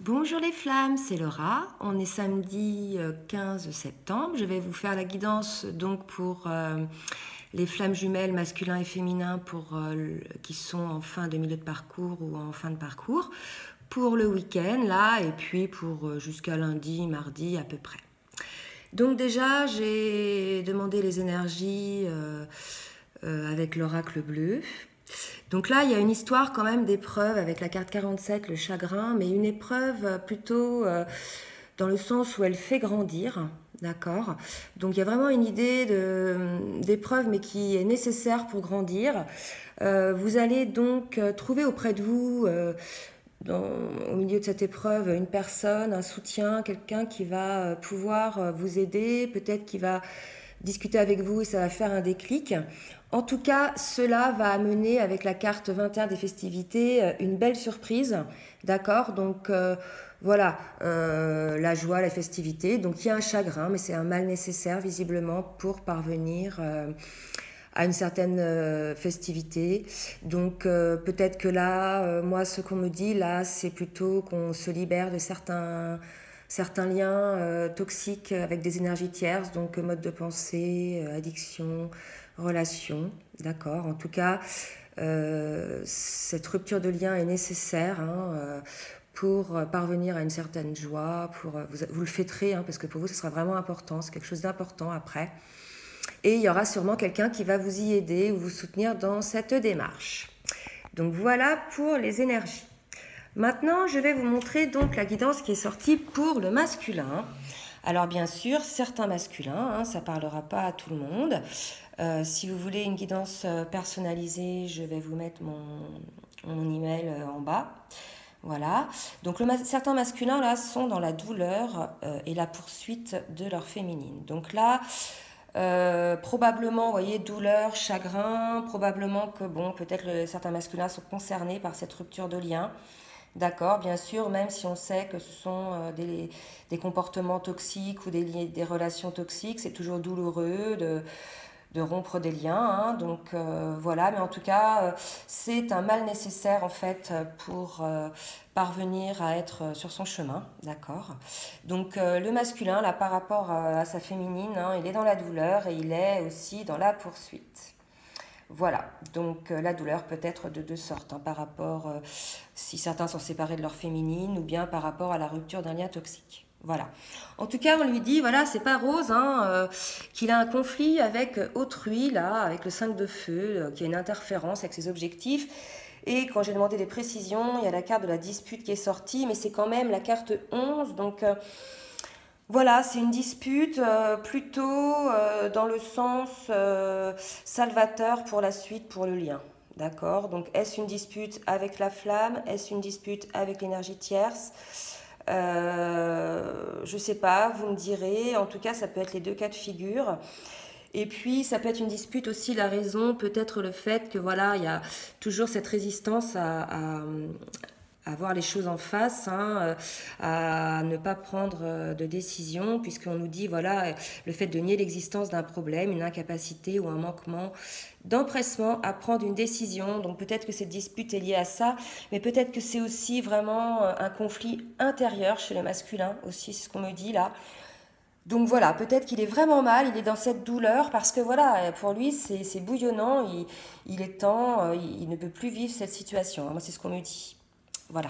Bonjour les flammes, c'est Laura. On est samedi 15 septembre. Je vais vous faire la guidance donc pour les flammes jumelles masculin et féminin qui sont en fin de milieu de parcours ou en fin de parcours pour le week-end là et puis pour jusqu'à lundi, mardi à peu près. Donc déjà j'ai demandé les énergies avec l'oracle bleu. Donc là, il y a une histoire quand même d'épreuve avec la carte 47, le chagrin, mais une épreuve plutôt dans le sens où elle fait grandir, d'accord. Donc il y a vraiment une idée d'épreuve, mais qui est nécessaire pour grandir. Vous allez donc trouver auprès de vous, au milieu de cette épreuve, une personne, un soutien, quelqu'un qui va pouvoir vous aider, peut-être qui va discuter avec vous et ça va faire un déclic. En tout cas, cela va amener avec la carte 21 des festivités une belle surprise, d'accord. Donc voilà, la joie, la festivité. Donc il y a un chagrin, mais c'est un mal nécessaire visiblement pour parvenir à une certaine festivité. Donc peut-être que là, moi ce qu'on me dit là, c'est plutôt qu'on se libère de certains liens toxiques avec des énergies tierces, donc mode de pensée, addiction, relation, d'accord. En tout cas, cette rupture de lien est nécessaire pour parvenir à une certaine joie, vous le fêterez, parce que pour vous, ce sera vraiment important, c'est quelque chose d'important après. Et il y aura sûrement quelqu'un qui va vous y aider ou vous soutenir dans cette démarche. Donc voilà pour les énergies. Maintenant, je vais vous montrer donc la guidance qui est sortie pour le masculin. Alors bien sûr, certains masculins, ça ne parlera pas à tout le monde. Si vous voulez une guidance personnalisée, je vais vous mettre mon email en bas. Voilà. Donc certains masculins là sont dans la douleur et la poursuite de leur féminine. Donc là, probablement, vous voyez, douleur, chagrin, probablement que bon, peut-être certains masculins sont concernés par cette rupture de lien. D'accord, bien sûr, même si on sait que ce sont des comportements toxiques ou des relations toxiques, c'est toujours douloureux de rompre des liens. Donc voilà, mais en tout cas, c'est un mal nécessaire en fait pour parvenir à être sur son chemin. D'accord. Donc le masculin, là, par rapport à sa féminine, il est dans la douleur et il est aussi dans la poursuite. Voilà, donc la douleur peut être de deux sortes, par rapport, si certains sont séparés de leur féminine, ou bien par rapport à la rupture d'un lien toxique. Voilà. En tout cas, on lui dit, voilà, c'est pas rose, qu'il a un conflit avec autrui, là, avec le 5 de feu, qu'il y a une interférence avec ses objectifs. Et quand j'ai demandé des précisions, il y a la carte de la dispute qui est sortie, mais c'est quand même la carte 11, donc voilà, c'est une dispute plutôt dans le sens salvateur pour la suite, pour le lien. D'accord. Donc, est-ce une dispute avec la flamme? Est-ce une dispute avec l'énergie tierce? Je sais pas, vous me direz. En tout cas, ça peut être les deux cas de figure. Et puis, ça peut être une dispute aussi, la raison, peut-être le fait que voilà, il y a toujours cette résistance à voir les choses en face, à ne pas prendre de décision, puisqu'on nous dit, voilà, le fait de nier l'existence d'un problème, une incapacité ou un manquement d'empressement à prendre une décision. Donc peut-être que cette dispute est liée à ça, mais peut-être que c'est aussi vraiment un conflit intérieur chez le masculin, aussi, c'est ce qu'on me dit là. Donc voilà, peut-être qu'il est vraiment mal, il est dans cette douleur parce que voilà, pour lui c'est bouillonnant, il est temps, il ne peut plus vivre cette situation. Moi c'est ce qu'on me dit. Voilà.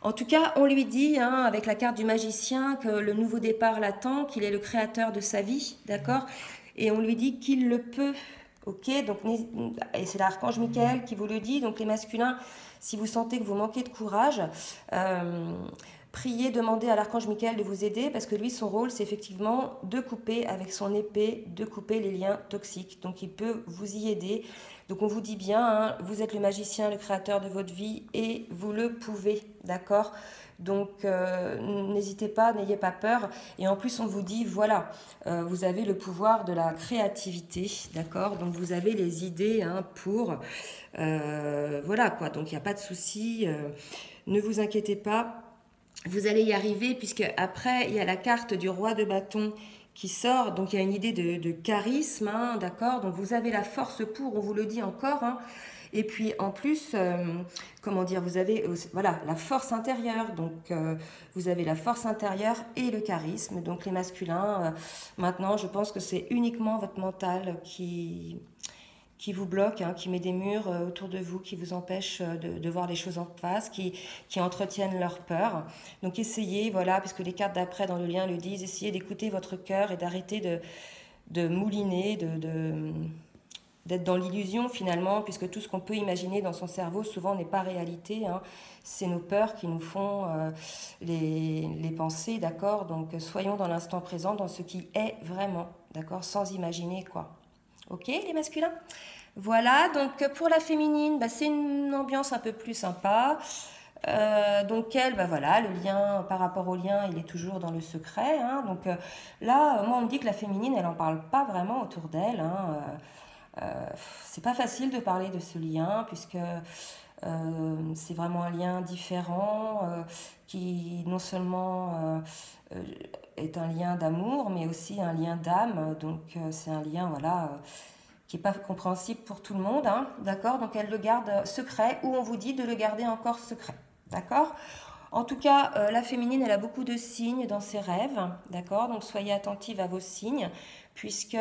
En tout cas, on lui dit, avec la carte du magicien, que le nouveau départ l'attend, qu'il est le créateur de sa vie, d'accord. Et on lui dit qu'il le peut, ok. Donc, et c'est l'archange Michael qui vous le dit. Donc les masculins, si vous sentez que vous manquez de courage, priez, demandez à l'archange Michael de vous aider parce que lui, son rôle, c'est effectivement de couper avec son épée, de couper les liens toxiques. Donc il peut vous y aider. Donc on vous dit bien, vous êtes le magicien, le créateur de votre vie et vous le pouvez, d'accord. Donc n'hésitez pas, n'ayez pas peur. Et en plus on vous dit, voilà, vous avez le pouvoir de la créativité, d'accord. Donc vous avez les idées pour... voilà quoi, donc il n'y a pas de souci, ne vous inquiétez pas. Vous allez y arriver puisque après il y a la carte du roi de bâton qui sort, donc il y a une idée de charisme, d'accord. Donc vous avez la force pour, on vous le dit encore, Et puis en plus, comment dire, vous avez voilà, la force intérieure. Donc vous avez la force intérieure et le charisme. Donc les masculins, maintenant, je pense que c'est uniquement votre mental qui vous bloque, hein, qui met des murs autour de vous, qui vous empêche de voir les choses en face, qui entretiennent leur peur. Donc essayez, voilà, puisque les cartes d'après dans le lien le disent, essayez d'écouter votre cœur et d'arrêter de mouliner, d'être dans l'illusion finalement, puisque tout ce qu'on peut imaginer dans son cerveau souvent n'est pas réalité, hein. C'est nos peurs qui nous font les pensées, d'accord? Donc soyons dans l'instant présent, dans ce qui est vraiment, d'accord? Sans imaginer quoi. Ok les masculins? Voilà, donc pour la féminine, bah, c'est une ambiance un peu plus sympa. Donc elle, bah voilà, le lien par rapport au lien, il est toujours dans le secret, hein. Donc là, moi on me dit que la féminine, elle en parle pas vraiment autour d'elle, hein. C'est pas facile de parler de ce lien puisque c'est vraiment un lien différent qui non seulement est un lien d'amour mais aussi un lien d'âme. Donc c'est un lien voilà qui n'est pas compréhensible pour tout le monde, hein, d'accord? Donc elle le garde secret ou on vous dit de le garder encore secret, d'accord? En tout cas, la féminine, elle a beaucoup de signes dans ses rêves, d'accord? Donc soyez attentive à vos signes, puisque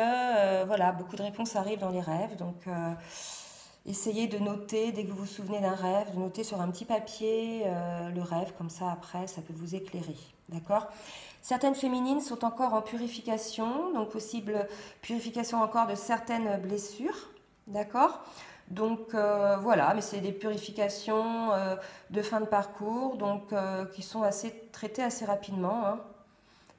voilà, beaucoup de réponses arrivent dans les rêves. Donc essayez de noter, dès que vous vous souvenez d'un rêve, de noter sur un petit papier le rêve, comme ça après, ça peut vous éclairer, d'accord? Certaines féminines sont encore en purification, donc possible purification encore de certaines blessures, d'accord? Donc voilà, mais c'est des purifications de fin de parcours, donc qui sont traitées assez rapidement, hein.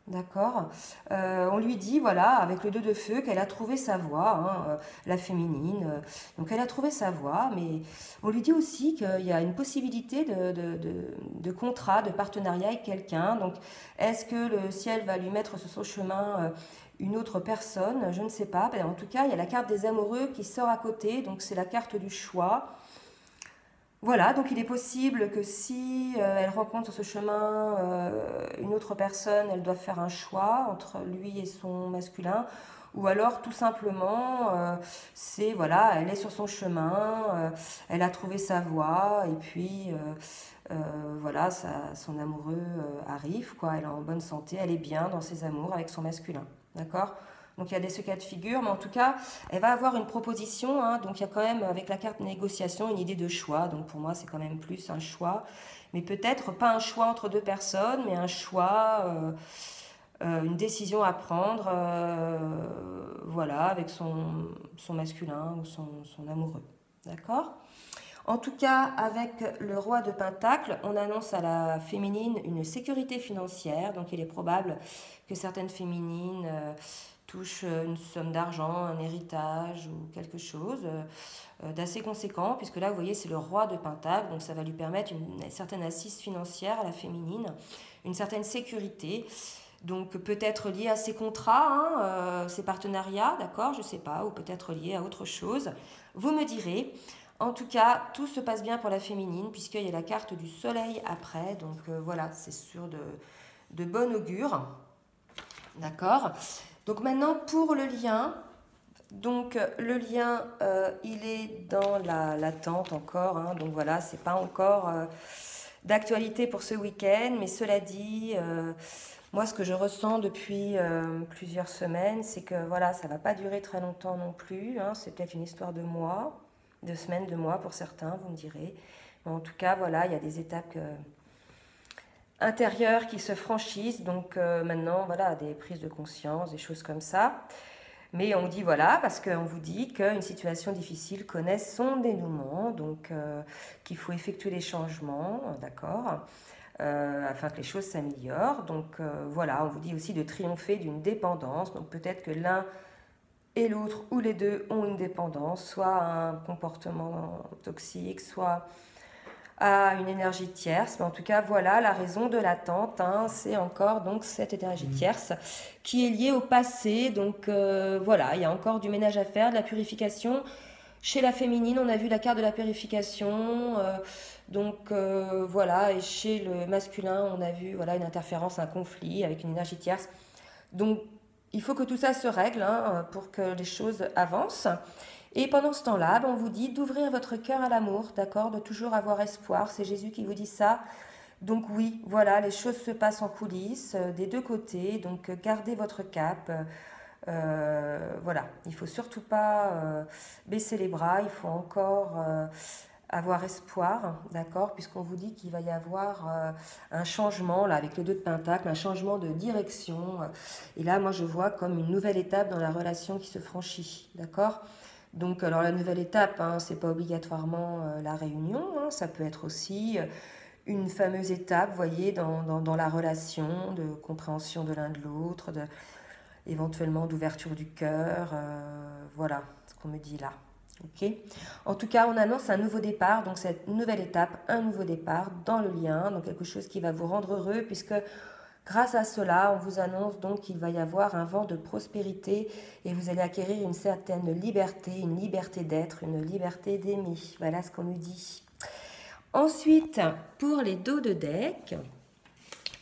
D'accord. On lui dit, voilà, avec le 2 de feu, qu'elle a trouvé sa voie, hein, la féminine. Donc elle a trouvé sa voie, mais on lui dit aussi qu'il y a une possibilité de contrat, de partenariat avec quelqu'un. Donc est-ce que le ciel va lui mettre sur son chemin une autre personne? Je ne sais pas. En tout cas, il y a la carte des amoureux qui sort à côté, donc c'est la carte du choix. Voilà, donc il est possible que si elle rencontre sur ce chemin une autre personne, elle doit faire un choix entre lui et son masculin, ou alors tout simplement, c'est voilà, elle est sur son chemin, elle a trouvé sa voie, et puis voilà, son amoureux arrive, quoi, elle est en bonne santé, elle est bien dans ses amours avec son masculin, d'accord? Donc il y a ce cas de figure, mais en tout cas, elle va avoir une proposition, hein, donc il y a quand même avec la carte négociation une idée de choix, donc pour moi c'est quand même plus un choix, mais peut-être pas un choix entre deux personnes, mais un choix, une décision à prendre, voilà, avec son masculin ou son amoureux, d'accord? En tout cas, avec le roi de Pentacle, on annonce à la féminine une sécurité financière, donc il est probable que certaines féminines touche une somme d'argent, un héritage ou quelque chose d'assez conséquent, puisque là, vous voyez, c'est le roi de Pentacle, donc ça va lui permettre une certaine assise financière à la féminine, une certaine sécurité, donc peut-être lié à ses contrats, hein, ses partenariats, d'accord, je ne sais pas, ou peut-être lié à autre chose. Vous me direz. En tout cas, tout se passe bien pour la féminine, puisqu'il y a la carte du soleil après, donc voilà, c'est sûr de bon augure, d'accord. Donc maintenant pour le lien, donc le lien il est dans l'attente encore, hein, donc voilà, c'est pas encore d'actualité pour ce week-end, mais cela dit, moi ce que je ressens depuis plusieurs semaines, c'est que voilà, ça va pas durer très longtemps non plus, hein, c'est peut-être une histoire de mois, de semaines, de mois pour certains, vous me direz, mais en tout cas voilà, il y a des étapes intérieures qui se franchissent, donc maintenant voilà, des prises de conscience, des choses comme ça, mais on dit voilà, parce qu'on vous dit qu'une situation difficile connaît son dénouement, donc qu'il faut effectuer les changements, d'accord, afin que les choses s'améliorent, donc voilà, on vous dit aussi de triompher d'une dépendance, donc peut-être que l'un et l'autre ou les deux ont une dépendance, soit un comportement toxique, soit à une énergie tierce, mais en tout cas voilà la raison de l'attente, hein, c'est encore donc cette énergie tierce qui est liée au passé, donc voilà, il y a encore du ménage à faire, de la purification. Chez la féminine, on a vu la carte de la purification, donc voilà, et chez le masculin, on a vu voilà une interférence, un conflit avec une énergie tierce. Donc il faut que tout ça se règle, hein, pour que les choses avancent. Et pendant ce temps-là, ben, on vous dit d'ouvrir votre cœur à l'amour, d'accord? De toujours avoir espoir. C'est Jésus qui vous dit ça. Donc oui, voilà, les choses se passent en coulisses, des deux côtés. Donc gardez votre cap. Voilà, il faut surtout pas baisser les bras. Il faut encore avoir espoir, d'accord? Puisqu'on vous dit qu'il va y avoir un changement, là, avec le 2 de Pentacle, un changement de direction. Et là, moi, je vois comme une nouvelle étape dans la relation qui se franchit, d'accord? Donc, alors la nouvelle étape, hein, c'est pas obligatoirement la réunion, hein, ça peut être aussi une fameuse étape, vous voyez, dans la relation, de compréhension de l'un de l'autre, éventuellement d'ouverture du cœur, voilà ce qu'on me dit là. Ok. En tout cas, on annonce un nouveau départ, donc cette nouvelle étape, un nouveau départ dans le lien, donc quelque chose qui va vous rendre heureux, puisque grâce à cela, on vous annonce donc qu'il va y avoir un vent de prospérité et vous allez acquérir une certaine liberté, une liberté d'être, une liberté d'aimer. Voilà ce qu'on nous dit. Ensuite, pour les dos de deck,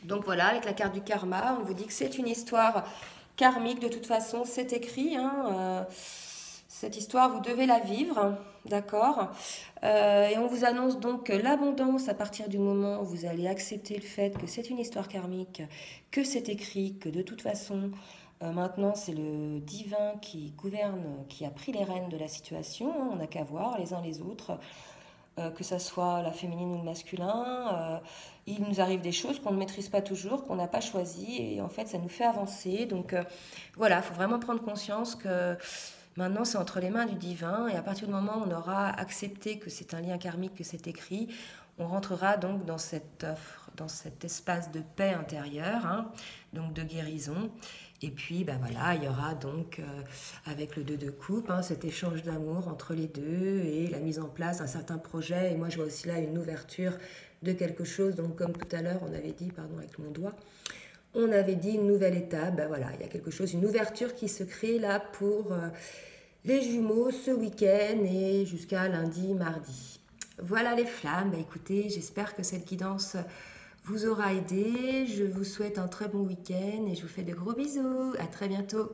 donc voilà, avec la carte du karma, on vous dit que c'est une histoire karmique, de toute façon, c'est écrit. Cette histoire, vous devez la vivre, d'accord? Et on vous annonce donc l'abondance à partir du moment où vous allez accepter le fait que c'est une histoire karmique, que c'est écrit, que de toute façon, maintenant c'est le divin qui gouverne, qui a pris les rênes de la situation. On n'a qu'à voir les uns les autres que ça soit la féminine ou le masculin. Il nous arrive des choses qu'on ne maîtrise pas toujours, qu'on n'a pas choisi, et en fait, ça nous fait avancer. Donc voilà, il faut vraiment prendre conscience que maintenant, c'est entre les mains du divin, et à partir du moment où on aura accepté que c'est un lien karmique, que c'est écrit, on rentrera donc dans cette offre, dans cet espace de paix intérieure, hein, donc de guérison. Et puis, ben voilà, il y aura donc, avec le 2 de coupe, hein, cet échange d'amour entre les deux et la mise en place d'un certain projet. Et moi, je vois aussi là une ouverture de quelque chose. Donc, comme tout à l'heure, on avait dit, pardon, avec mon doigt, on avait dit une nouvelle étape. Ben voilà, il y a quelque chose, une ouverture qui se crée là pour les jumeaux ce week-end et jusqu'à lundi, mardi. Voilà les flammes. Ben écoutez, j'espère que cette guidance vous aura aidé. Je vous souhaite un très bon week-end et je vous fais de gros bisous. À très bientôt.